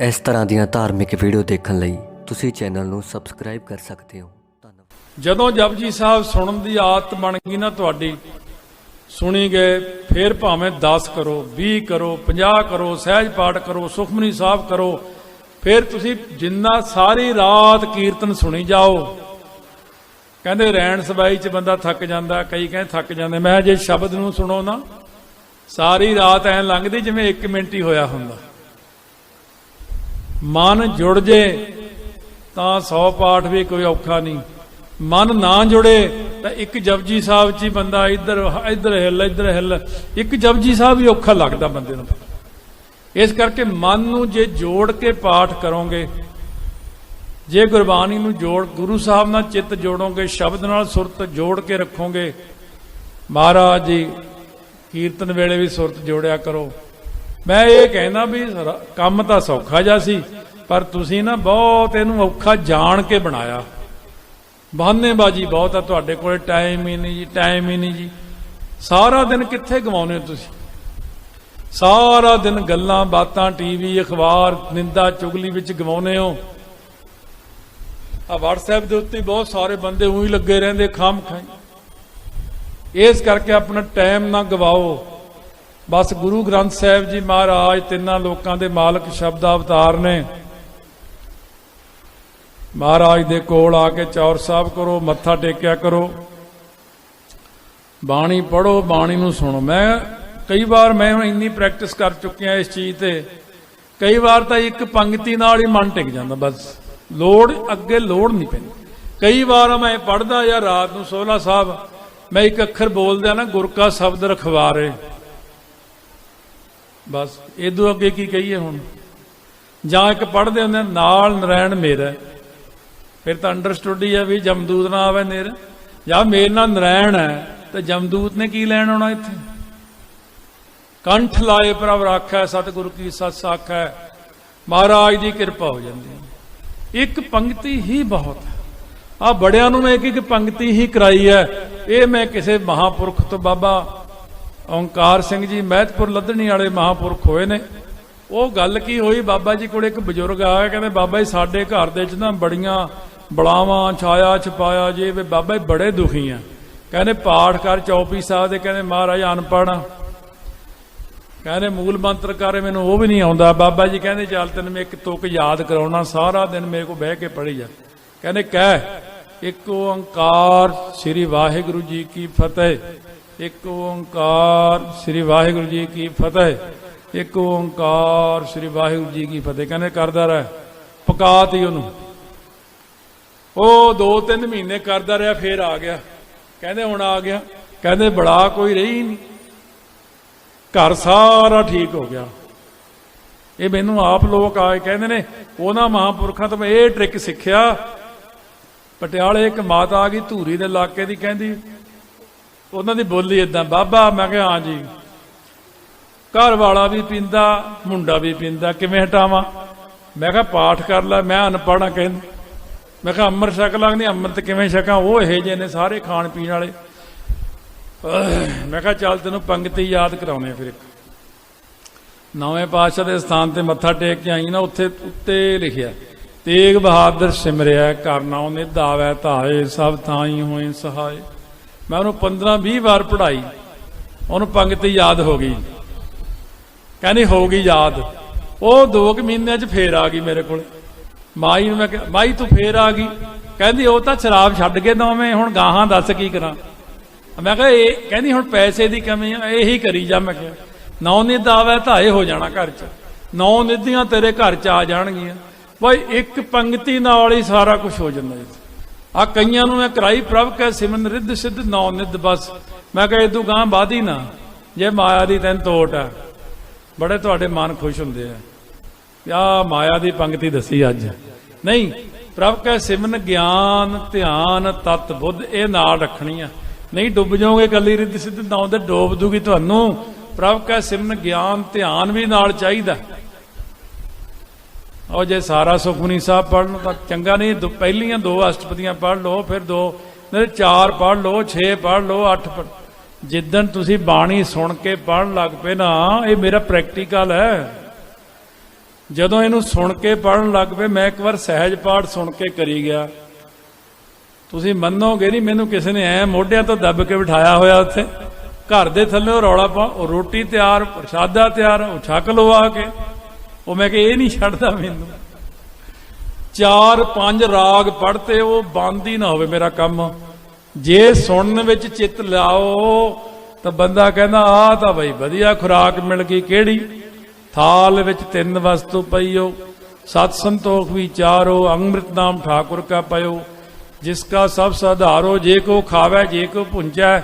इस तरह ਦੀਆਂ ਧਾਰਮਿਕ ਵੀਡੀਓ ਦੇਖਣ ਲਈ ਤੁਸੀਂ ਚੈਨਲ ਨੂੰ ਸਬਸਕ੍ਰਾਈਬ ਕਰ ਸਕਦੇ ਹੋ। ਧੰਨਵਾਦ। ਜਦੋਂ ਜਪਜੀ ਸਾਹਿਬ ਸੁਣਨ ਦੀ ਆਦਤ ਬਣ ਗਈ ਨਾ ਤੁਹਾਡੀ, ਸੁਣੀ ਗਏ, ਫਿਰ ਭਾਵੇਂ 10 ਕਰੋ, 20 ਕਰੋ, 50 ਕਰੋ, ਸਹਿਜ ਪਾਠ ਕਰੋ, ਸੁਖਮਨੀ ਸਾਹਿਬ ਕਰੋ, ਫਿਰ ਤੁਸੀਂ ਜਿੰਨਾ ਸਾਰੀ ਰਾਤ ਕੀਰਤਨ ਸੁਣੀ ਜਾਓ। ਕਹਿੰਦੇ ਰਹਿਣ ਸਬਾਈ 'ਚ ਬੰਦਾ ਥੱਕ ਜਾਂਦਾ, ਕਈ ਕਹਿੰਦੇ ਥੱਕ ਜਾਂਦੇ। ਮੈਂ ਜੇ ਸ਼ਬਦ ਨੂੰ ਸੁਣੋ ਨਾ, ਸਾਰੀ ਰਾਤ ਐਂ ਲੰਘਦੀ ਜਿਵੇਂ 1 ਮਿੰਟ ਹੀ ਹੋਇਆ ਹੁੰਦਾ। ਮਨ ਜੁੜ ਜੇ ਤਾਂ 100 ਪਾਠ ਵੀ ਕੋਈ ਔਖਾ ਨਹੀਂ। ਮਨ ਨਾ ਜੁੜੇ ਤਾਂ ਇੱਕ ਜਪਜੀ ਸਾਹਿਬ 'ਚ ਹੀ ਬੰਦਾ ਇੱਧਰ ਹਿੱਲ, ਇੱਕ ਜਪਜੀ ਸਾਹਿਬ ਵੀ ਔਖਾ ਲੱਗਦਾ ਬੰਦੇ ਨੂੰ। ਇਸ ਕਰਕੇ ਮਨ ਨੂੰ ਜੇ ਜੋੜ ਕੇ ਪਾਠ ਕਰੋਗੇ, ਜੇ ਗੁਰਬਾਣੀ ਨੂੰ ਗੁਰੂ ਸਾਹਿਬ ਨਾਲ ਚਿੱਤ ਜੋੜੋਗੇ, ਸ਼ਬਦ ਨਾਲ ਸੁਰਤ ਜੋੜ ਕੇ ਰੱਖੋਗੇ। ਮਹਾਰਾਜ ਜੀ ਕੀਰਤਨ ਵੇਲੇ ਵੀ ਸੁਰਤ ਜੋੜਿਆ ਕਰੋ। ਮੈਂ ਇਹ ਕਹਿੰਦਾ ਵੀ ਕੰਮ ਤਾਂ ਸੌਖਾ ਜਿਹਾ ਸੀ, ਪਰ ਤੁਸੀਂ ਨਾ ਬਹੁਤ ਇਹਨੂੰ ਔਖਾ ਜਾਣ ਕੇ ਬਣਾਇਆ। ਬਹਾਨੇਬਾਜ਼ੀ ਬਹੁਤ ਆ ਤੁਹਾਡੇ ਕੋਲ, ਟਾਈਮ ਹੀ ਨਹੀਂ ਜੀ। ਸਾਰਾ ਦਿਨ ਕਿੱਥੇ ਗਵਾਉਂਦੇ ਹੋ ਤੁਸੀਂ? ਸਾਰਾ ਦਿਨ ਗੱਲਾਂ ਬਾਤਾਂ, ਟੀਵੀ, ਅਖਬਾਰ, ਨਿੰਦਾ ਚੁਗਲੀ ਵਿੱਚ ਗਵਾਉਂਦੇ ਹੋ। ਆ WhatsApp ਦੇ ਉੱਤੇ ਬਹੁਤ ਸਾਰੇ ਬੰਦੇ ਉਹੀ ਲੱਗੇ ਰਹਿੰਦੇ ਖਾਮ ਖਾਈ। ਇਸ ਕਰਕੇ ਆਪਣਾ ਟਾਈਮ ਨਾ ਗਵਾਓ। ਬਸ ਗੁਰੂ ਗ੍ਰੰਥ ਸਾਹਿਬ ਜੀ ਮਹਾਰਾਜ ਤਿੰਨਾਂ ਲੋਕਾਂ ਦੇ ਮਾਲਕ ਸ਼ਬਦ ਅਵਤਾਰ ਨੇ। ਮਹਾਰਾਜ ਦੇ ਕੋਲ ਆ ਕੇ ਚੌਰ ਸਾਹਿਬ ਕਰੋ, ਮੱਥਾ ਟੇਕਿਆ ਕਰੋ, ਬਾਣੀ ਪੜ੍ਹੋ, ਬਾਣੀ ਨੂੰ ਸੁਣੋ। ਮੈਂ ਕਈ ਵਾਰ ਇੰਨੀ ਪ੍ਰੈਕਟਿਸ ਕਰ ਚੁੱਕਿਆ ਇਸ ਚੀਜ਼ ਤੇ, ਕਈ ਵਾਰ ਤਾਂ ਇੱਕ ਪੰਕਤੀ ਨਾਲ ਹੀ ਮਨ ਟਿਕ ਜਾਂਦਾ। ਬਸ ਅੱਗੇ ਲੋੜ ਨਹੀਂ ਪੈਂਦੀ। ਕਈ ਵਾਰ ਮੈਂ ਪੜ੍ਹਦਾ ਜਾਂ ਰਾਤ ਨੂੰ ਸੋਹਲਾ ਸਾਹਿਬ ਮੈਂ ਇੱਕ ਅੱਖਰ ਬੋਲਦਾ ਨਾ, ਗੁਰ ਕਾ ਸ਼ਬਦ ਰਖਵਾਰੇ, ਬਸ ਇਦੋਂ ਅੱਗੇ ਕੀ ਕਹੀਏ ਹੁਣ। ਜਾਂ ਇੱਕ ਪੜ੍ਹਦੇ ਹੁੰਦੇ ਨਾਲ ਨਰੈਣ ਮੇਰਾ, ਫਿਰ ਤਾਂ ਅੰਡਰਸਟੂਡ ਹੀ ਆ ਵੀ ਜਮਦੂਤ ਨਾ ਆਵੇ ਨੇਰ। ਜਾਂ ਮੇਰੇ ਨਾਲ ਨਰੈਣ ਹੈ ਤੇ ਜਮਦੂਤ ਨੇ ਕੀ ਲੈਣ ਆਉਣਾ ਇੱਥੇ। ਕੰਠ ਲਾਏ ਪ੍ਰਭ ਰਾਖੈ, ਸਤਿਗੁਰੂ ਕੀ ਸਤ ਸਾਖੈ। ਮਹਾਰਾਜ ਦੀ ਕਿਰਪਾ ਹੋ ਜਾਂਦੀ ਹੈ। ਇੱਕ ਪੰਕਤੀ ਹੀ ਬਹੁਤ ਹੈ। ਆ ਬੜਿਆਂ ਨੂੰ ਮੈਂ ਇੱਕ ਪੰਕਤੀ ਹੀ ਕਰਾਈ ਹੈ। ਇਹ ਮੈਂ ਕਿਸੇ ਮਹਾਂਪੁਰਖ ਤੋਂ, ਬਾਬਾ ਓਂਕਾਰ ਸਿੰਘ ਜੀ ਮਹਿਤਪੁਰ ਲੱਧਣੀ ਵਾਲੇ ਮਹਾਂਪੁਰਖ ਹੋਏ ਨੇ। ਉਹ ਗੱਲ ਕੀ ਹੋਈ, ਬਾਬਾ ਜੀ ਕੋਲ ਇੱਕ ਬਜ਼ੁਰਗ ਆਇਆ, ਕਹਿੰਦੇ ਬਾਬਾ ਜੀ ਸਾਡੇ ਘਰ ਦੇ ਚ ਨਾ ਬੜੀਆਂ ਬਲਾਵਾਂ, ਛਾਇਆ ਛਪਾਇਆ ਜੇ, ਬਾਬਾ ਜੀ ਬੜੇ ਦੁਖੀ ਆ। ਕਹਿੰਦੇ ਪਾਠ ਕਰ ਚੌਪੀ ਸਾਹਿਬ ਦੇ। ਕਹਿੰਦੇ ਮਹਾਰਾਜ ਅਨਪੜ੍ਹ ਆ। ਕਹਿੰਦੇ ਮੂਲ ਮੰਤਰ ਕਰ, ਮੈਨੂੰ ਉਹ ਵੀ ਨਹੀਂ ਆਉਂਦਾ। ਬਾਬਾ ਜੀ ਕਹਿੰਦੇ ਚੱਲ ਤੈਨੂੰ ਮੈਂ ਇੱਕ ਤੁਕ ਯਾਦ ਕਰਾਉਣਾ, ਸਾਰਾ ਦਿਨ ਮੇਰੇ ਕੋਲ ਬਹਿ ਕੇ ਪੜ੍ਹੀ ਜਾ। ਕਹਿੰਦੇ ਕਹਿ, ਇੱਕ ਓਂਕਾਰ ਸ੍ਰੀ ਵਾਹਿਗੁਰੂ ਜੀ ਕੀ ਫਤਿਹ, ਇੱਕ ਓਂਕਾਰ ਸ੍ਰੀ ਵਾਹਿਗੁਰੂ ਜੀ ਕੀ ਫਤਿਹ, ਇੱਕ ਓਂਕਾਰ ਸ੍ਰੀ ਵਾਹਿਗੁਰੂ ਜੀ ਕੀ ਫਤਿਹ। ਕਹਿੰਦੇ ਕਰਦਾ ਰਹਿ। ਪਕਾਤੀ ਉਹਨੂੰ। ਉਹ 2-3 ਮਹੀਨੇ ਕਰਦਾ ਰਿਹਾ, ਫੇਰ ਆ ਗਿਆ। ਕਹਿੰਦੇ ਹੁਣ ਆ ਗਿਆ। ਕਹਿੰਦੇ ਬੜਾ ਕੋਈ ਰਹੀ ਨਹੀਂ, ਘਰ ਸਾਰਾ ਠੀਕ ਹੋ ਗਿਆ। ਇਹ ਮੈਨੂੰ ਆਪ ਲੋਕ ਆਏ ਕਹਿੰਦੇ ਨੇ, ਉਹਨਾਂ ਮਹਾਂਪੁਰਖਾਂ ਤੋਂ ਮੈਂ ਇਹ ਟ੍ਰਿਕ ਸਿੱਖਿਆ। ਪਟਿਆਲੇ ਇੱਕ ਮਾਤਾ ਆ ਗਈ ਧੂਰੀ ਦੇ ਇਲਾਕੇ ਦੀ, ਕਹਿੰਦੀ ਉਹਨਾਂ ਦੀ ਬੋਲੀ ਏਦਾਂ, ਬਾਬਾ। ਮੈਂ ਕਿਹਾ ਹਾਂ ਜੀ। ਘਰ ਵਾਲਾ ਵੀ ਪੀਂਦਾ, ਮੁੰਡਾ ਵੀ ਪੀਂਦਾ, ਕਿਵੇਂ ਹਟਾਵਾਂ? ਮੈਂ ਕਿਹਾ ਪਾਠ ਕਰ ਲੈ। ਮੈਂ ਅਨਪੜ੍ਹ ਕਹਿੰਦੀ। ਮੈਂ ਕਿਹਾ ਅੰਮ੍ਰਿਤ ਛਕ ਲਾਂਗੀ। ਅੰਮ੍ਰਿਤ ਕਿਵੇਂ ਛਕਾਂ? ਉਹ ਇਹੋ ਜਿਹੇ ਨੇ ਸਾਰੇ ਖਾਣ ਪੀਣ ਵਾਲੇ। ਮੈਂ ਕਿਹਾ ਚੱਲ ਤੈਨੂੰ ਪੰਕਤੀ ਯਾਦ ਕਰਾਉਣੇ। ਫਿਰ ਇੱਕ 9ਵੇਂ ਪਾਤਸ਼ਾਹ ਦੇ ਸਥਾਨ ਤੇ ਮੱਥਾ ਟੇਕ ਕੇ ਆਈ ਨਾ, ਉੱਤੇ ਲਿਖਿਆ, ਤੇਗ ਬਹਾਦਰ ਸਿਮਰਿਆ ਕਰਨਾ ਨਿਧ ਆਵੈ ਧਾਏ, ਸਭ ਥਾਈ ਹੋਏ ਸਹਾਏ। ਮੈਂ ਉਹਨੂੰ 15-20 ਵਾਰ ਪੜ੍ਹਾਈ, ਉਹਨੂੰ ਪੰਕਤੀ ਯਾਦ ਹੋ ਗਈ। ਕਹਿੰਦੀ ਹੋ ਗਈ ਯਾਦ। ਉਹ 2 ਮਹੀਨਿਆਂ 'ਚ ਫੇਰ ਆ ਗਈ ਮੇਰੇ ਕੋਲ। ਮਾਈ ਨੂੰ ਮੈਂ ਕਿਹਾ ਮਾਈ ਤੂੰ ਫੇਰ ਆ ਗਈ? ਕਹਿੰਦੀ ਉਹ ਤਾਂ ਸ਼ਰਾਬ ਛੱਡ ਕੇ ਦੋਵੇਂ, ਹੁਣ ਗਾਹਾਂ ਦੱਸ ਕੀ ਕਰਾਂ। ਮੈਂ ਕਿਹਾ ਇਹ, ਕਹਿੰਦੀ ਹੁਣ ਪੈਸੇ ਦੀ ਕਮੀ ਆ, ਇਹੀ ਕਰੀ ਜਾ। ਮੈਂ ਕਿਹਾ 9 ਨਿਧ ਆਵੈ ਧਾਏ ਹੋ ਜਾਣਾ ਘਰ 'ਚ, 9 ਨਿਧੀਆਂ ਤੇਰੇ ਘਰ 'ਚ ਆ ਜਾਣਗੀਆਂ। ਬਈ ਇੱਕ ਪੰਕਤੀ ਨਾਲ ਹੀ ਸਾਰਾ ਕੁਝ ਹੋ ਜਾਂਦਾ। ਆ ਕਈਆਂ ਨੂੰ ਮੈਂ ਕਰਾਈ, ਪ੍ਰਭ ਕੈ ਸਿਮਰਨ ਰਿੱਧ ਸਿੱਧ 9 ਨਿਧ ਬਸ। ਮੈਂ ਕਿਹਾ ਇਦੋਂ ਗਾਂ ਬਾਦੀ ਨਾ, ਜੇ ਮਾਇਆ ਦੀ ਤੈਨੂੰ ਤੋਟ ਆ। ਬੜੇ ਤੁਹਾਡੇ ਮਨ ਖੁਸ਼ ਹੁੰਦੇ ਆ, ਆ ਮਾਇਆ ਦੀ ਪੰਕਤੀ ਦੱਸੀ ਅੱਜ। ਨਹੀਂ, ਪ੍ਰਭ ਕੈ ਸਿਮਰਨ ਗਿਆਨ ਧਿਆਨ ਤਤ ਬੁੱਧ, ਇਹ ਨਾਲ ਰੱਖਣੀ ਆ। ਨਹੀਂ ਡੁੱਬ ਜਾਓਗੇ ਕੱਲੀ ਰਿੱਧ ਸਿੱਧ 9 ਦੇ, ਡੋਬ ਦੂਗੀ ਤੁਹਾਨੂੰ। ਪ੍ਰਭ ਕੈ ਸਿਮਰਨ ਗਿਆਨ ਧਿਆਨ ਵੀ ਨਾਲ ਚਾਹੀਦਾ। ਉਹ ਜੇ ਸਾਰਾ ਸੁਖਮਨੀ ਸਾਹਿਬ ਪੜ੍ਹ ਲਓ ਤਾਂ ਚੰਗਾ ਨਹੀਂ। ਪਹਿਲੀਆਂ 2 ਅਸ਼ਟਪਦੀਆਂ ਪੜ੍ਹ ਲਓ, ਫਿਰ 4 ਪੜ੍ਹ ਲਓ, 6 ਪੜ੍ਹ ਲਓ, 8 ਪੜ੍ਹ। ਜਿੱਦਣ ਤੁਸੀਂ ਬਾਣੀ ਸੁਣ ਕੇ ਪੜ੍ਹਨ ਲੱਗ ਪਏ ਨਾ, ਇਹ ਮੇਰਾ ਪ੍ਰੈਕਟੀਕਲ ਹੈ। ਜਦੋਂ ਇਹਨੂੰ ਸੁਣ ਕੇ ਪੜਨ ਲੱਗ ਪਏ, ਮੈਂ ਇੱਕ ਵਾਰ ਸਹਿਜ ਪਾਠ ਸੁਣ ਕੇ ਕਰੀ ਗਿਆ, ਤੁਸੀਂ ਮੰਨੋਗੇ ਨਹੀਂ, ਮੈਨੂੰ ਕਿਸੇ ਨੇ ਐ ਮੋਢਿਆਂ ਤੋਂ ਦੱਬ ਕੇ ਬਿਠਾਇਆ ਹੋਇਆ ਉੱਥੇ, ਘਰ ਦੇ ਥੱਲੇ ਰੌਲਾ ਪਾ, ਉਹ ਰੋਟੀ ਤਿਆਰ, ਪ੍ਰਸ਼ਾਦਾ ਤਿਆਰ, ਉਹ ਛਕ ਲਓ ਆ ਕੇ। ਉਹ ਮੈਂ ਕਿਹਾ ਇਹ ਨਹੀਂ ਛੱਡਦਾ ਮੈਨੂੰ। 4-5 ਰਾਗ ਪੜ੍ਹਤੇ, ਉਹ ਬੰਦ ਹੀ ਨਾ ਹੋਵੇ ਮੇਰਾ ਕੰਮ। ਜੇ ਸੁਣਨ ਵਿੱਚ ਚਿੱਤ ਲਾਓ ਤਾਂ ਬੰਦਾ ਕਹਿੰਦਾ ਆਹ ਤਾਂ ਬਈ ਵਧੀਆ ਖੁਰਾਕ ਮਿਲ ਗਈ। ਕਿਹੜੀ? ਥਾਲ ਵਿੱਚ 3 ਵਸਤੂ ਪਈਓ, ਸਤ ਸੰਤੋਖ ਵਿਚਾਰੋ, ਅੰਮ੍ਰਿਤ ਨਾਮ ਠਾकुर का पयो, जिसका सब साधारो, जे को खावे जे को पुंजै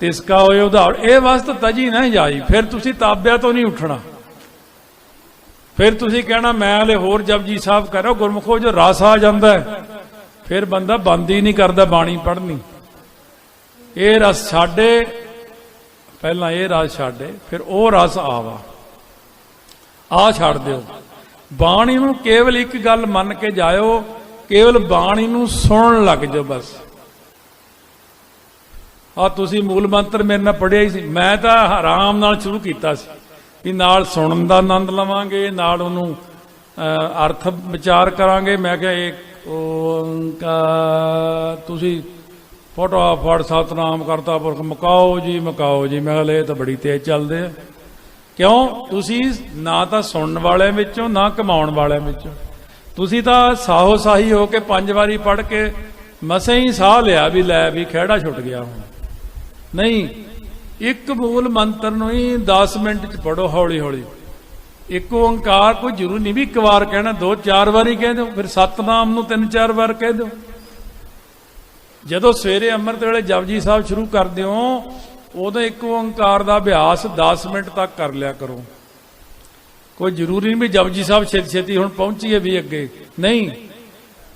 तिसका होए उधार। ਇਹ ਵਸਤ ਤਜੀ ਨਾ ਜਾਈ, ਫਿਰ ਤੁਸੀਂ ਤਾਬਿਆਂ ਤੋਂ ਨਹੀਂ ਉੱਠਣਾ। ਫਿਰ ਤੁਸੀਂ ਕਹਿਣਾ ਮੈਂ ਹਲੇ ਹੋਰ ਜਪਜੀ ਸਾਹਿਬ ਕਰੋ। ਗੁਰਮੁਖੋ ਜੋ ਰਸ ਆ ਜਾਂਦਾ ਹੈ, ਫਿਰ ਬੰਦਾ ਬੰਦ ਹੀ ਨਹੀਂ ਕਰਦਾ ਬਾਣੀ ਪੜ੍ਹਨੀ। ਇਹ ਰਸ ਛੱਡੇ, ਪਹਿਲਾਂ ਇਹ ਰਸ ਛੱਡੇ, ਫਿਰ ਉਹ ਰਸ ਆਵਾ, ਆ ਛੱਡ ਦਿਓ। ਬਾਣੀ ਨੂੰ ਕੇਵਲ ਇੱਕ ਗੱਲ ਮੰਨ ਕੇ ਜਾਇਓ, ਕੇਵਲ ਬਾਣੀ ਨੂੰ ਸੁਣਨ ਲੱਗ ਜਾਓ ਬਸ। ਆ ਤੁਸੀਂ ਮੂਲ ਮੰਤਰ ਮੇਰੇ ਨਾਲ ਪੜ੍ਹਿਆ ਹੀ ਸੀ, ਮੈਂ ਤਾਂ ਆਰਾਮ ਨਾਲ ਸ਼ੁਰੂ ਕੀਤਾ ਸੀ ਵੀ ਨਾਲ ਸੁਣਨ ਦਾ ਆਨੰਦ ਲਵਾਂਗੇ, ਨਾਲ ਉਹਨੂੰ ਅਰਥ ਵਿਚਾਰ ਕਰਾਂਗੇ। ਮੈਂ ਕਿਹਾ ਇਹ ਓੰਕਾਰ, ਤੁਸੀਂ ਫਟਾਫਟ ਸਤਨਾਮ ਕਰਤਾ ਪੁਰਖ ਮੁਕਾਓ ਜੀ ਮੁਕਾਓ ਜੀ। ਮੈਂ ਕਿਹਾ ਇਹ ਤਾਂ ਬੜੀ ਤੇਜ਼ ਚੱਲਦੇ ਆ। ਕਿਉਂ? ਤੁਸੀਂ ਨਾ ਤਾਂ ਸੁਣਨ ਵਾਲਿਆਂ ਵਿੱਚੋਂ ਨਾ ਕਮਾਉਣ ਵਾਲਿਆਂ ਵਿੱਚੋਂ। ਤੁਸੀਂ ਤਾਂ ਸਾਹੋ ਸਾਹੀ ਹੋ ਕੇ 5 ਵਾਰੀ ਪੜ੍ਹ ਕੇ ਮਸੇ ਹੀ ਸਾਹ ਲਿਆ ਵੀ ਲੈ ਵੀ ਖਹਿੜਾ ਛੁੱਟ ਗਿਆ ਹੁਣ। ਨਹੀਂ, ਇੱਕ ਮੂਲ ਮੰਤਰ ਨੂੰ ਹੀ 10 ਮਿੰਟ ਚ ਪੜੋ ਹੌਲੀ ਹੌਲੀ। ਇੱਕ ਓੰਕਾਰ ਕੋਈ ਜ਼ਰੂਰ ਨਹੀਂ ਵੀ ਇੱਕ ਵਾਰ ਕਹਿਣਾ, 2-4 ਵਾਰੀ ਕਹਿ ਦਿਓ। ਫਿਰ ਸਤਨਾਮ ਨੂੰ 3-4 ਵਾਰ ਕਹਿ ਦਿਓ। ਜਦੋਂ ਸਵੇਰੇ ਅੰਮ੍ਰਿਤ ਵੇਲੇ ਜਪਜੀ ਸਾਹਿਬ ਸ਼ੁਰੂ ਕਰਦੇ ਹੋ, ਉਦੋਂ ਇੱਕ ਓੰਕਾਰ ਦਾ ਅਭਿਆਸ 10 ਮਿੰਟ ਤੱਕ ਕਰ ਲਿਆ ਕਰੋ। ਕੋਈ ਜ਼ਰੂਰੀ ਨਹੀਂ ਵੀ ਜਪਜੀ ਸਾਹਿਬ ਛੇਤੀ ਛੇਤੀ ਹੁਣ ਪਹੁੰਚੀਏ ਵੀ ਅੱਗੇ, ਨਹੀਂ।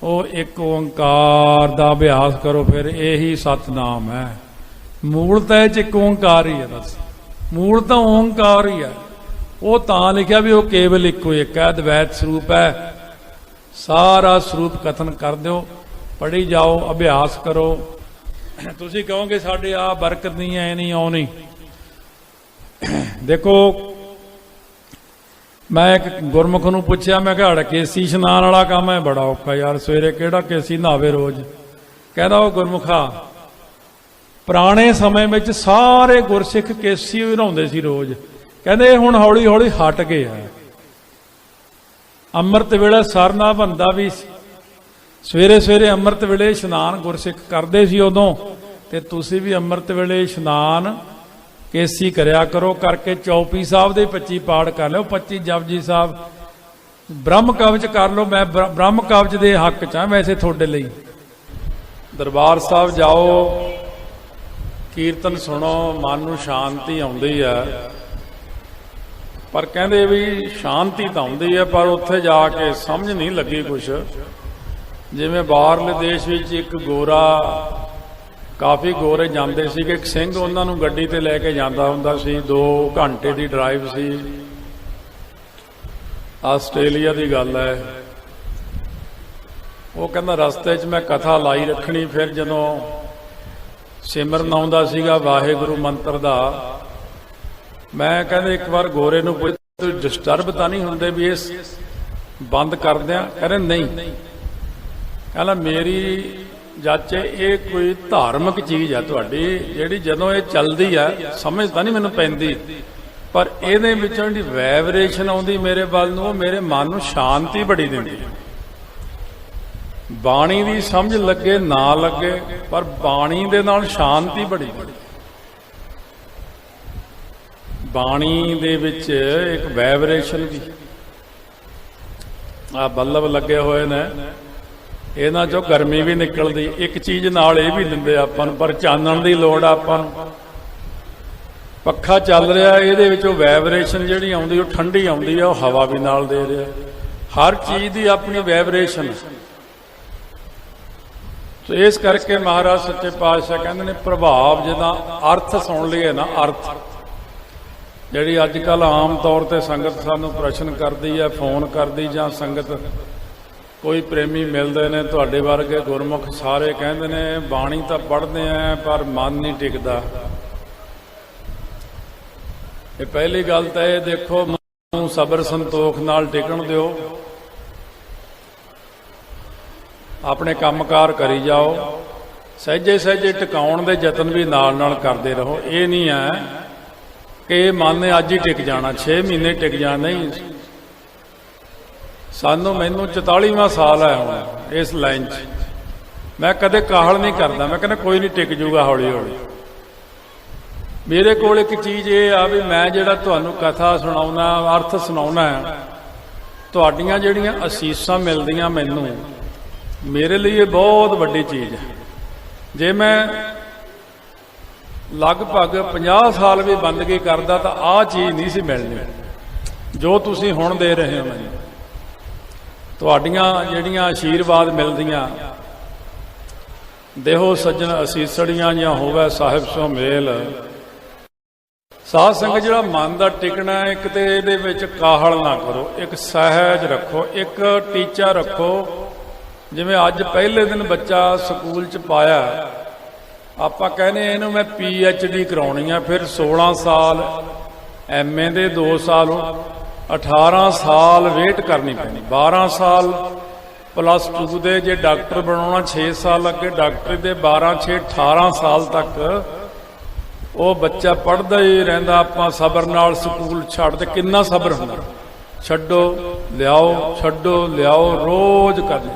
ਉਹ ਇੱਕ ਓੰਕਾਰ ਦਾ ਅਭਿਆਸ ਕਰੋ, ਫਿਰ ਇਹੀ ਸਤਨਾਮ ਹੈ। ਮੂਲ ਤਾਂ ਇਹ 'ਚ ਇੱਕ ਓੰਕਾਰ ਹੀ ਹੈ ਬਸ, ਮੂਲ ਤਾਂ ਓੰਕਾਰ ਹੀ ਹੈ। ਉਹ ਤਾਂ ਲਿਖਿਆ ਵੀ ਉਹ ਕੇਵਲ ਇੱਕੋ ਇੱਕ ਹੈ, ਅਦਵੈਤ ਸਰੂਪ ਹੈ। ਸਾਰਾ ਸਰੂਪ ਕਥਨ ਕਰ ਦਿਓ, ਪੜ੍ਹੀ ਜਾਓ, ਅਭਿਆਸ ਕਰੋ। ਤੁਸੀਂ ਕਹੋਗੇ ਸਾਡੇ ਆ ਬਰਕਤ ਨਹੀਂ ਐ ਨਹੀਂ ਆਉਣੀ। ਦੇਖੋ, ਮੈਂ ਇੱਕ ਗੁਰਮੁਖ ਨੂੰ ਪੁੱਛਿਆ, ਮੈਂ ਕਿਹਾ ਕੇਸੀ ਇਸ਼ਨਾਨ ਵਾਲਾ ਕੰਮ ਹੈ ਬੜਾ ਔਖਾ ਯਾਰ, ਸਵੇਰੇ ਕਿਹੜਾ ਕੇਸੀ ਨਹਾਵੇ ਰੋਜ਼। ਕਹਿੰਦਾ ਉਹ ਗੁਰਮੁਖਾ, ਪੁਰਾਣੇ ਸਮੇਂ ਵਿੱਚ ਸਾਰੇ ਗੁਰਸਿੱਖ ਕੇਸੀ ਨਹਾਉਂਦੇ ਸੀ ਰੋਜ਼। ਕਹਿੰਦੇ ਹੁਣ ਹੌਲੀ ਹੌਲੀ ਹਟ ਗਏ ਆ। ਅੰਮ੍ਰਿਤ ਵੇਲੇ ਸਰਨਾ ਬੰਦਾ ਵੀ ਸਵੇਰੇ ਸਵੇਰੇ ਅੰਮ੍ਰਿਤ ਵੇਲੇ ਇਸ਼ਨਾਨ ਗੁਰਸਿੱਖ ਕਰਦੇ ਸੀ ਉਦੋਂ, ਤੇ ਤੁਸੀਂ ਵੀ ਅੰਮ੍ਰਿਤ ਵੇਲੇ ਇਸ਼ਨਾਨ ਕੇਸੀ ਕਰਿਆ ਕਰੋ। ਕਰਕੇ ਚੌਪੀ ਸਾਹਿਬ ਦੇ 25 ਪਾਠ ਕਰ ਲਿਓ, 25 ਜਪਜੀ ਸਾਹਿਬ, ਬ੍ਰਹਮ ਕਵਚ ਕਰ ਲਓ। ਮੈਂ ਬ੍ਰਹਮ ਕਵਚ ਦੇ ਹੱਕ 'ਚ ਹਾਂ ਵੈਸੇ ਤੁਹਾਡੇ ਲਈ। ਦਰਬਾਰ ਸਾਹਿਬ ਜਾਓ, ਕੀਰਤਨ ਸੁਣੋ, ਮਨ ਨੂੰ ਸ਼ਾਂਤੀ ਆਉਂਦੀ ਹੈ। ਪਰ ਕਹਿੰਦੇ ਵੀ ਸ਼ਾਂਤੀ ਤਾਂ ਆਉਂਦੀ ਹੈ, ਪਰ ਉੱਥੇ ਜਾ ਕੇ ਸਮਝ ਨਹੀਂ ਲੱਗੀ ਕੁਛ। ਜਿਵੇਂ ਬਾਹਰਲੇ ਦੇਸ਼ ਵਿੱਚ ਇੱਕ ਗੋਰਾ, ਕਾਫੀ ਗੋਰੇ ਜਾਂਦੇ ਸੀਗੇ, ਇੱਕ ਸਿੰਘ ਉਹਨਾਂ ਨੂੰ ਗੱਡੀ ਤੇ ਲੈ ਕੇ ਜਾਂਦਾ ਹੁੰਦਾ ਸੀ। 2 ਘੰਟੇ ਦੀ ਡਰਾਈਵ ਸੀ। ਆਸਟ੍ਰੇਲੀਆ ਦੀ ਗੱਲ ਹੈ। ਉਹ ਕਹਿੰਦਾ ਰਸਤੇ 'ਚ ਮੈਂ ਕਥਾ ਲਾਈ ਰੱਖਣੀ। ਫਿਰ ਜਦੋਂ ਸਿਮਰਨ ਆਉਂਦਾ ਸੀਗਾ ਵਾਹਿਗੁਰੂ ਮੰਤਰ ਦਾ, ਮੈਂ ਕਹਿੰਦੇ ਇੱਕ ਵਾਰ ਗੋਰੇ ਨੂੰ ਪੁੱਛਿਆ ਡਿਸਟਰਬ ਤਾਂ ਨਹੀਂ ਹੁੰਦੇ ਵੀ ਇਹ ਬੰਦ ਕਰ ਦਿਆਂ? ਕਹਿੰਦੇ ਨਹੀਂ। ਕਹਿੰਦਾ ਮੇਰੀ ਜਾਚੇ ਇਹ ਕੋਈ ਧਾਰਮਿਕ ਚੀਜ਼ ਹੈ ਤੁਹਾਡੀ, ਜਿਹੜੀ ਜਦੋਂ ਇਹ ਚੱਲਦੀ ਹੈ ਸਮਝ ਤਾਂ ਨਹੀਂ ਮੈਨੂੰ ਪੈਂਦੀ, ਪਰ ਇਹਦੇ ਵਿੱਚੋਂ ਜਿਹੜੀ ਵਾਈਬ੍ਰੇਸ਼ਨ ਆਉਂਦੀ ਮੇਰੇ ਵੱਲ ਨੂੰ, ਉਹ ਮੇਰੇ ਮਨ ਨੂੰ ਸ਼ਾਂਤੀ ਬੜੀ ਦਿੰਦੀ ਹੈ। ਬਾਣੀ ਦੀ ਸਮਝ ਲੱਗੇ ਨਾ ਲੱਗੇ, ਪਰ ਬਾਣੀ ਦੇ ਨਾਲ ਸ਼ਾਂਤੀ ਬੜੀ ਬੜੀ। ਬਾਣੀ ਦੇ ਵਿੱਚ ਇੱਕ ਵਾਈਬ੍ਰੇਸ਼ਨ ਵੀ, ਆ ਬੱਲਬ ਲੱਗੇ ਹੋਏ ਨੇ, ਇਹਨਾਂ ਚੋਂ ਗਰਮੀ ਵੀ ਨਿਕਲਦੀ। ਇੱਕ ਚੀਜ਼ ਨਾਲ ਇਹ ਵੀ ਦਿੰਦੇ ਆਪਾਂ ਨੂੰ, ਪਰ ਚਾਨਣ ਦੀ ਲੋੜ ਆਪਾਂ ਨੂੰ। ਪੱਖਾ ਚੱਲ ਰਿਹਾ, ਇਹਦੇ ਵਿੱਚੋਂ ਵਾਈਬ੍ਰੇਸ਼ਨ ਜਿਹੜੀ ਆਉਂਦੀ ਉਹ ਠੰਡੀ ਆਉਂਦੀ ਹੈ, ਉਹ ਹਵਾ ਵੀ ਨਾਲ ਦੇ ਰਿਹਾ। ਹਰ ਚੀਜ਼ ਦੀ ਆਪਣੀ ਵਾਈਬ੍ਰੇਸ਼ਨ। ਸੋ ਇਸ ਕਰਕੇ ਮਹਾਰਾਜ ਸੱਚੇ ਪਾਤਸ਼ਾਹ ਕਹਿੰਦੇ ਨੇ ਪ੍ਰਭਾਵ, ਜਿੱਦਾਂ ਅਰਥ ਸੁਣ ਲਈਏ ਨਾ, ਅਰਥ ਜਿਹੜੀ ਅੱਜ ਕੱਲ੍ਹ ਆਮ ਤੌਰ ਤੇ ਸੰਗਤ ਸਾਨੂੰ ਪ੍ਰਸ਼ਨ ਕਰਦੀ ਹੈ, ਫੋਨ ਕਰਦੀ, ਜਾਂ ਸੰਗਤ ਕੋਈ ਪ੍ਰੇਮੀ ਮਿਲਦੇ ਨੇ ਤੁਹਾਡੇ ਵਰਗੇ ਗੁਰਮੁਖ, ਸਾਰੇ ਕਹਿੰਦੇ ਨੇ ਬਾਣੀ ਤਾਂ ਪੜ੍ਹਦੇ ਆ ਪਰ ਮਨ ਨਹੀਂ ਟਿਕਦਾ। ਇਹ ਪਹਿਲੀ ਗੱਲ ਤਾਂ ਇਹ ਦੇਖੋ, ਨੂੰ ਸਬਰ ਸੰਤੋਖ ਨਾਲ ਟਿਕਣ ਦਿਓ, ਆਪਣੇ ਕੰਮਕਾਰ ਕਰੀ ਜਾਓ, ਸਹਿਜੇ ਸਹਿਜੇ ਟਿਕਾਉਣ ਦੇ ਯਤਨ ਵੀ ਨਾਲ ਨਾਲ ਕਰਦੇ ਰਹੋ। ਇਹ ਨਹੀਂ ਹੈ ਕਿ ਇਹ ਮਨ ਨੇ ਅੱਜ ਹੀ ਟਿਕ ਜਾਣਾ, 6 ਮਹੀਨੇ ਟਿਕ ਜਾਣਾ, ਨਹੀਂ। ਮੈਨੂੰ 44ਵਾਂ ਸਾਲ ਹੈ ਹੁਣ ਇਸ ਲਾਈਨ 'ਚ। ਮੈਂ ਕਦੇ ਕਾਹਲ ਨਹੀਂ ਕਰਦਾ, ਮੈਂ ਕਹਿੰਦਾ ਕੋਈ ਨਹੀਂ, ਟਿਕ ਜੂਗਾ ਹੌਲੀ ਹੌਲੀ। ਮੇਰੇ ਕੋਲ ਇੱਕ ਚੀਜ਼ ਇਹ ਆ ਵੀ ਮੈਂ ਜਿਹੜਾ ਤੁਹਾਨੂੰ ਕਥਾ ਸੁਣਾਉਣਾ, ਅਰਥ ਸੁਣਾਉਣਾ, ਤੁਹਾਡੀਆਂ ਜਿਹੜੀਆਂ ਅਸੀਸਾਂ ਮਿਲਦੀਆਂ ਮੈਨੂੰ, ਮੇਰੇ ਲਈ ਇਹ ਬਹੁਤ ਵੱਡੀ ਚੀਜ਼ ਹੈ। ਜੇ ਮੈਂ ਲਗਭਗ 50 ਸਾਲ ਵੀ ਬੰਦਗੀ ਕਰਦਾ ਤਾਂ ਆਹ ਚੀਜ਼ ਨਹੀਂ ਸੀ ਮਿਲਣੀ ਜੋ ਤੁਸੀਂ ਹੁਣ ਦੇ ਰਹੇ ਹੋ ਮੈਨੂੰ। ਤੁਹਾਡੀਆਂ ਜਿਹੜੀਆਂ ਆਸ਼ੀਰਵਾਦ ਮਿਲਦੀਆਂ, ਦੇਹੋ ਸੱਜਣ ਅਸੀਸੜੀਆਂ ਜਾਂ ਹੋਵੇ ਸਾਹਿਬ ਸੋ ਮੇਲ। ਸਾਧ ਸੰਗਤ ਜਿਹੜਾ ਮਨ ਦਾ ਟਿਕਣਾ, ਇੱਕ ਤੇ ਇਹਦੇ ਵਿੱਚ ਕਾਹਲ ਨਾ ਕਰੋ, ਇੱਕ ਸਹਿਜ ਰੱਖੋ, ਇੱਕ ਟੀਚਾ ਰੱਖੋ। ਜਿਵੇਂ ਅੱਜ ਪਹਿਲੇ ਦਿਨ ਬੱਚਾ ਸਕੂਲ 'ਚ ਪਾਇਆ, ਆਪਾਂ ਕਹਿੰਦੇ ਇਹਨੂੰ ਮੈਂ PhD ਕਰਾਉਣੀ ਆ, ਫਿਰ 16 ਸਾਲ MA ਦੇ 2 ਸਾਲ, 18 ਸਾਲ ਵੇਟ ਕਰਨੀ ਪੈਣੀ, 12 ਸਾਲ +2 ਦੇ, ਜੇ ਡਾਕਟਰ ਬਣਾਉਣਾ 6 ਸਾਲ ਅੱਗੇ ਡਾਕਟਰੀ ਦੇ, 12 6 18 ਸਾਲ ਤੱਕ ਉਹ ਬੱਚਾ ਪੜ੍ਹਦਾ ਹੀ ਰਹਿੰਦਾ। ਆਪਾਂ ਸਬਰ ਨਾਲ ਸਕੂਲ ਛੱਡਦੇ, ਕਿੰਨਾ ਸਬਰ ਹੁੰਦਾ, ਛੱਡੋ ਲਿਆਓ, ਛੱਡੋ ਲਿਆਓ, ਰੋਜ਼ ਕਰਦੇ।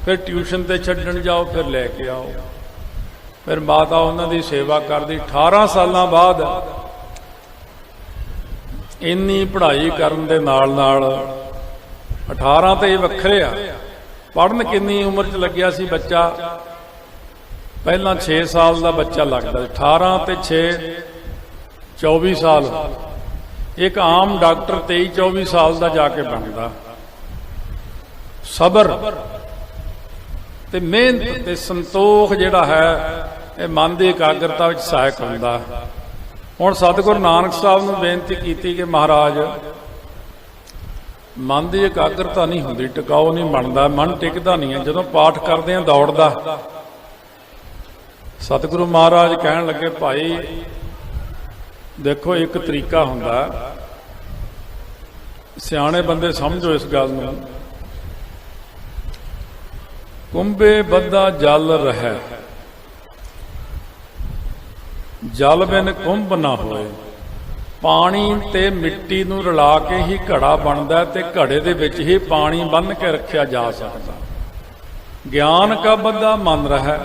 ਫਿਰ ਟਿਊਸ਼ਨ ਤੇ ਛੱਡਣ ਜਾਓ, ਫਿਰ ਲੈ ਕੇ ਆਓ, ਫਿਰ ਮਾਤਾ ਉਹਨਾਂ ਦੀ ਸੇਵਾ ਕਰਦੀ। 18 ਸਾਲਾਂ ਬਾਅਦ ਇੰਨੀ ਪੜ੍ਹਾਈ ਕਰਨ ਦੇ ਨਾਲ ਨਾਲ 18 ਤੇ ਵੱਖਰੇ ਆ, ਪੜ੍ਹਨ ਕਿੰਨੀ ਉਮਰ 'ਚ ਲੱਗਿਆ ਸੀ ਬੱਚਾ? ਪਹਿਲਾਂ 6 ਸਾਲ ਦਾ ਬੱਚਾ ਲੱਗਦਾ, 18 ਤੇ 6 24 ਸਾਲ। ਇੱਕ ਆਮ ਡਾਕਟਰ 23-24 ਸਾਲ ਦਾ ਜਾ ਕੇ ਬਣਦਾ। ਸਬਰ ਤੇ ਮਿਹਨਤ ਤੇ ਸੰਤੋਖ ਜਿਹੜਾ ਹੈ, ਇਹ ਮਨ ਦੀ ਇਕਾਗਰਤਾ ਵਿੱਚ ਸਹਾਇਕ ਹੁੰਦਾ। ਹੁਣ ਸਤਿਗੁਰੂ ਨਾਨਕ ਸਾਹਿਬ ਨੂੰ ਬੇਨਤੀ ਕੀਤੀ ਕਿ ਮਹਾਰਾਜ, ਮਨ ਦੀ ਇਕਾਗਰਤਾ ਨਹੀਂ ਹੁੰਦੀ, ਟਿਕਾਓ ਨਹੀਂ ਬਣਦਾ, ਮਨ ਟਿਕਦਾ ਨਹੀਂ ਹੈ। ਜਦੋਂ ਪਾਠ ਕਰਦੇ ਹਾਂ ਦੌੜਦਾ। ਸਤਿਗੁਰੂ ਮਹਾਰਾਜ ਕਹਿਣ ਲੱਗੇ, ਭਾਈ ਦੇਖੋ ਇੱਕ ਤਰੀਕਾ ਹੁੰਦਾ, ਸਿਆਣੇ ਬੰਦੇ ਸਮਝੋ ਇਸ ਗੱਲ ਨੂੰ। ਕੁੰਭੇ ਬੱਧਾ ਜਲ ਰਹਿ, ਜਲ ਬਿਨ ਕੁੰਭ ਨਾ ਹੋਏ। ਪਾਣੀ ਤੇ ਮਿੱਟੀ ਨੂੰ ਰਲਾ ਕੇ ਹੀ ਘੜਾ ਬਣਦਾ, ਤੇ ਘੜੇ ਦੇ ਵਿੱਚ ਹੀ ਪਾਣੀ ਬੰਨ੍ਹ ਕੇ ਰੱਖਿਆ ਜਾ ਸਕਦਾ। ਗਿਆਨ ਕਾ ਬੱਧਾ ਮਨ ਰਹਿ।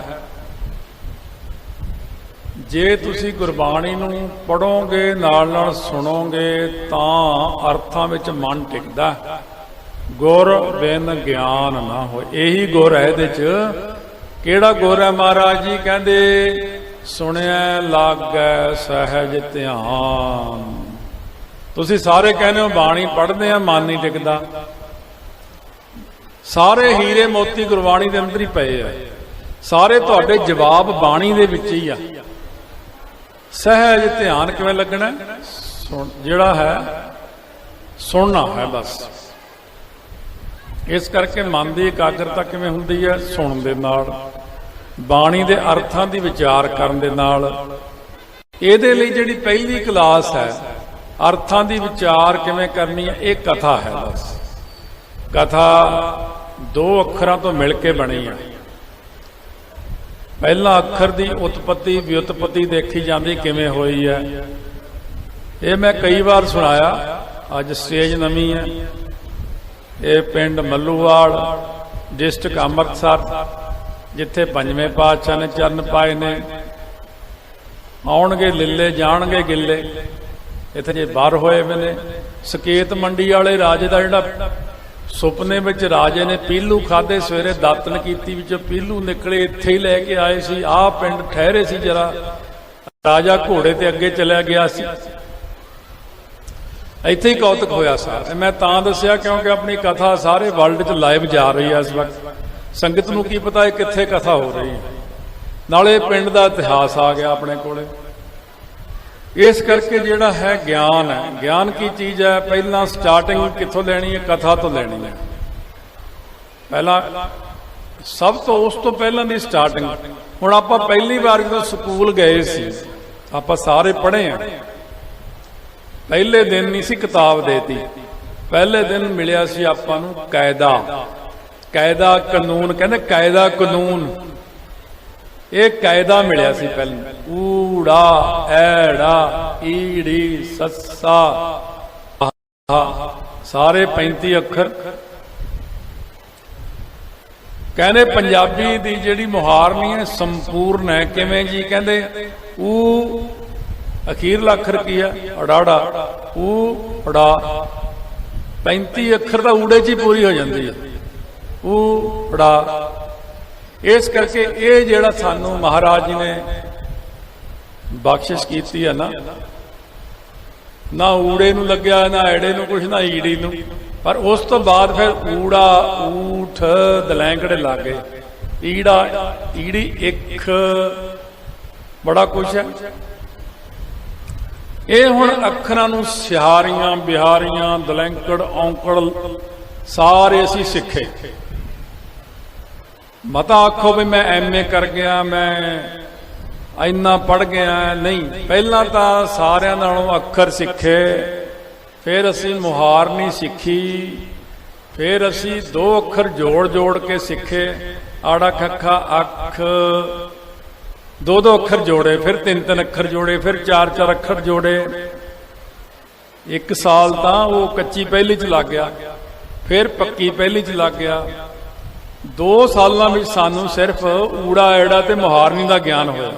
ਜੇ ਤੁਸੀਂ ਗੁਰਬਾਣੀ ਨੂੰ ਪੜੋਗੇ, ਨਾਲ ਨਾਲ ਸੁਣੋਗੇ, ਤਾਂ ਅਰਥਾਂ ਵਿੱਚ ਮਨ ਟਿਕਦਾ। ਗੁਰ ਬਿਨ ਗਿਆਨ ਨਾ ਹੋਏ। ਇਹੀ ਗੁਰ ਹੈ ਇਹਦੇ 'ਚ। ਕਿਹੜਾ ਗੁਰ ਹੈ? ਮਹਾਰਾਜ ਜੀ ਕਹਿੰਦੇ, ਸੁਣਿਆ ਲਾਗੈ ਸਹਿਜ ਧਿਆਨ। ਤੁਸੀਂ ਸਾਰੇ ਕਹਿੰਦੇ ਹੋ ਬਾਣੀ ਪੜ੍ਹਦੇ ਆ, ਮਨ ਨਹੀਂ ਟਿਕਦਾ। ਸਾਰੇ ਹੀਰੇ ਮੋਤੀ ਗੁਰਬਾਣੀ ਦੇ ਅੰਦਰ ਹੀ ਪਏ ਆ, ਸਾਰੇ ਤੁਹਾਡੇ ਜਵਾਬ ਬਾਣੀ ਦੇ ਵਿੱਚ ਹੀ ਆ। ਸਹਿਜ ਧਿਆਨ ਕਿਵੇਂ ਲੱਗਣਾ? ਜਿਹੜਾ ਹੈ ਸੁਣਨਾ ਹੈ ਬਸ। ਇਸ ਕਰਕੇ ਮਨ ਦੀ ਇਕਾਗਰਤਾ ਕਿਵੇਂ ਹੁੰਦੀ ਹੈ? ਸੁਣਨ ਦੇ ਨਾਲ, ਬਾਣੀ ਦੇ ਅਰਥਾਂ ਦੀ ਵਿਚਾਰ ਕਰਨ ਦੇ ਨਾਲ। ਇਹਦੇ ਲਈ ਜਿਹੜੀ ਪਹਿਲੀ ਕਲਾਸ ਹੈ, ਅਰਥਾਂ ਦੀ ਵਿਚਾਰ ਕਿਵੇਂ ਕਰਨੀ ਹੈ, ਇਹ ਕਥਾ ਹੈ ਬਸ। ਕਥਾ 2 ਅੱਖਰਾਂ ਤੋਂ ਮਿਲ ਕੇ ਬਣੀ ਹੈ। ਪਹਿਲਾ ਅੱਖਰ ਦੀ ਉਤਪਤੀ ਵਿਉਤਪਤੀ ਦੇਖੀ ਜਾਂਦੀ ਕਿਵੇਂ ਹੋਈ ਹੈ। ਇਹ ਮੈਂ ਕਈ ਵਾਰ ਸੁਣਾਇਆ, ਅੱਜ ਸਟੇਜ ਨਵੀਂ ਹੈ। ਇਹ ਪਿੰਡ ਮੱਲੂਵਾਲ, ਡਿਸਟ੍ਰਿਕਟ ਅੰਮ੍ਰਿਤਸਰ, ਜਿੱਥੇ 5ਵੇਂ ਪਾਤਸ਼ਾਹ ਨੇ ਚਰਨ ਪਾਏ ਨੇ। ਆਉਣਗੇ ਲਿੱਲੇ, ਜਾਣਗੇ ਗਿੱਲੇ। ਇੱਥੇ ਜੇ ਬਾਹਰ ਹੋਏ ਵੇ ਨੇ। ਸਕੇਤ ਮੰਡੀ ਵਾਲੇ ਰਾਜੇ ਦਾ ਜਿਹੜਾ ਸੁਪਨੇ ਵਿੱਚ ਰਾਜੇ ਨੇ ਪੀਲੂ ਖਾਦੇ, ਸਵੇਰੇ ਦਾਤਨ ਕੀਤੀ, ਵਿੱਚੋਂ ਪੀਲੂ ਨਿਕਲੇ, ਇੱਥੇ ਹੀ ਲੈ ਕੇ ਆਏ ਸੀ। ਆਹ ਪਿੰਡ ਠਹਿਰੇ ਸੀ ਜਰਾ, ਰਾਜਾ ਘੋੜੇ ਤੇ ਅੱਗੇ ਚਲਿਆ ਗਿਆ ਸੀ। ਇੱਥੇ ਹੀ ਕੌਤਕ ਹੋਇਆ ਸਾਰ। ਮੈਂ ਤਾਂ ਦੱਸਿਆ ਕਿਉਂਕਿ ਆਪਣੀ ਕਥਾ ਸਾਰੇ ਵਰਲਡ 'ਚ ਲਾਈਵ ਜਾ ਰਹੀ ਹੈ ਇਸ ਵਕਤ। ਸੰਗਤ ਨੂੰ ਕੀ ਪਤਾ ਇਹ ਕਿੱਥੇ ਕਥਾ ਹੋ ਰਹੀ ਹੈ, ਨਾਲੇ ਪਿੰਡ ਦਾ ਇਤਿਹਾਸ ਆ ਗਿਆ ਆਪਣੇ ਕੋਲੇ। ਇਸ ਕਰਕੇ ਜਿਹੜਾ ਹੈ ਗਿਆਨ ਹੈ। ਗਿਆਨ ਕੀ ਚੀਜ਼ ਹੈ? ਪਹਿਲਾਂ ਸਟਾਰਟਿੰਗ ਕਿੱਥੋਂ ਲੈਣੀ ਹੈ? ਕਥਾ ਤੋਂ ਲੈਣੀ ਹੈ। ਪਹਿਲਾਂ ਸਭ ਤੋਂ, ਉਸ ਤੋਂ ਪਹਿਲਾਂ ਦੀ ਸਟਾਰਟਿੰਗ। ਹੁਣ ਆਪਾਂ ਪਹਿਲੀ ਵਾਰ ਜਦੋਂ ਸਕੂਲ ਗਏ ਸੀ, ਆਪਾਂ ਸਾਰੇ ਪੜ੍ਹੇ ਆ। ਪਹਿਲੇ ਦਿਨ ਨਹੀਂ ਸੀ ਕਿਤਾਬ ਦੇਤੀ, ਪਹਿਲੇ ਦਿਨ ਮਿਲਿਆ ਸੀ ਆਪਾਂ ਨੂੰ ਕਾਇਦਾ, ਕਾਇਦਾ ਕਾਨੂੰਨ, ਕਹਿੰਦੇ ਕਾਇਦਾ ਕਾਨੂੰਨ, ਇਹ ਕਾਇਦਾ ਮਿਲਿਆ ਸੀ ਪਹਿਲਾਂ। ਊੜਾ ਐੜਾ ਈੜੀ ਸੱਸਾ ਸਾਰੇ 35 ਅੱਖਰ। ਕਹਿੰਦੇ ਪੰਜਾਬੀ ਦੀ ਜਿਹੜੀ ਮੁਹਾਰਨੀ ਹੈ ਸੰਪੂਰਨ ਹੈ। ਕਿਵੇਂ ਜੀ? ਕਹਿੰਦੇ ਊ ਅਖੀਰਲਾ ਅੱਖਰ ਕੀ ਆ? ਅੜਾੜਾ। ਊ ਅੜਾ 35 ਅੱਖਰ ਤਾਂ ਊੜੇ 'ਚ ਹੀ ਪੂਰੀ ਹੋ ਜਾਂਦੀ ਹੈ। ਊ ਅੜਾ। ਇਸ ਕਰਕੇ ਇਹ ਜਿਹੜਾ ਸਾਨੂੰ ਮਹਾਰਾਜ ਜੀ ਨੇ ਬਖਸ਼ਿਸ਼ ਕੀਤੀ ਹੈ ਨਾ ਊੜੇ ਨੂੰ ਲੱਗਿਆ, ਨਾ ਐੜੇ ਨੂੰ ਕੁਛ, ਨਾ ਈੜੀ ਨੂੰ, ਪਰ ਉਸ ਤੋਂ ਬਾਅਦ ਫਿਰ ਊੜਾ ਊਠ ਦਲੈਂਕੜੇ ਲੱਗ ਗਏ। ਈੜਾ ਈੜੀ ਇੱਕ ਬੜਾ ਕੁਛ ਹੈ। ਇਹ ਹੁਣ ਅੱਖਰਾਂ ਨੂੰ ਸਿਹਾਰੀਆਂ ਬਿਹਾਰੀਆਂ ਦਲੈਂਕੜ ਔਂਕੜ ਸਾਰੇ ਅਸੀਂ ਸਿੱਖੇ। ਮਤਾ ਆਖੋ ਵੀ ਮੈਂ ਐਮਏ ਕਰ ਗਿਆ, ਮੈਂ ਇੰਨਾ ਪੜ੍ਹ ਗਿਆ, ਨਹੀਂ। ਪਹਿਲਾਂ ਤਾਂ ਸਾਰਿਆਂ ਨਾਲੋਂ ਅੱਖਰ ਸਿੱਖੇ, ਫਿਰ ਅਸੀਂ ਮੁਹਾਰਨੀ ਸਿੱਖੀ, ਫਿਰ ਅਸੀਂ 2 ਅੱਖਰ ਜੋੜ ਜੋੜ ਕੇ ਸਿੱਖੇ। ਆੜਾ ਖੱਖਾ ਅੱਖ, 2 ਅੱਖਰ ਜੋੜੇ, ਫਿਰ 3 ਅੱਖਰ ਜੋੜੇ, ਫਿਰ 4 ਅੱਖਰ ਜੋੜੇ। 1 ਸਾਲ ਤਾਂ ਉਹ ਕੱਚੀ ਪਹਿਲੀ 'ਚ ਲੱਗ ਗਿਆ, ਫਿਰ ਪੱਕੀ ਪਹਿਲੀ 'ਚ ਲੱਗ ਗਿਆ। 2 ਸਾਲਾਂ ਵਿੱਚ ਸਾਨੂੰ ਸਿਰਫ ਊੜਾ ਐੜਾ ਤੇ ਮੁਹਾਰਨੀ ਦਾ ਗਿਆਨ ਹੋਇਆ।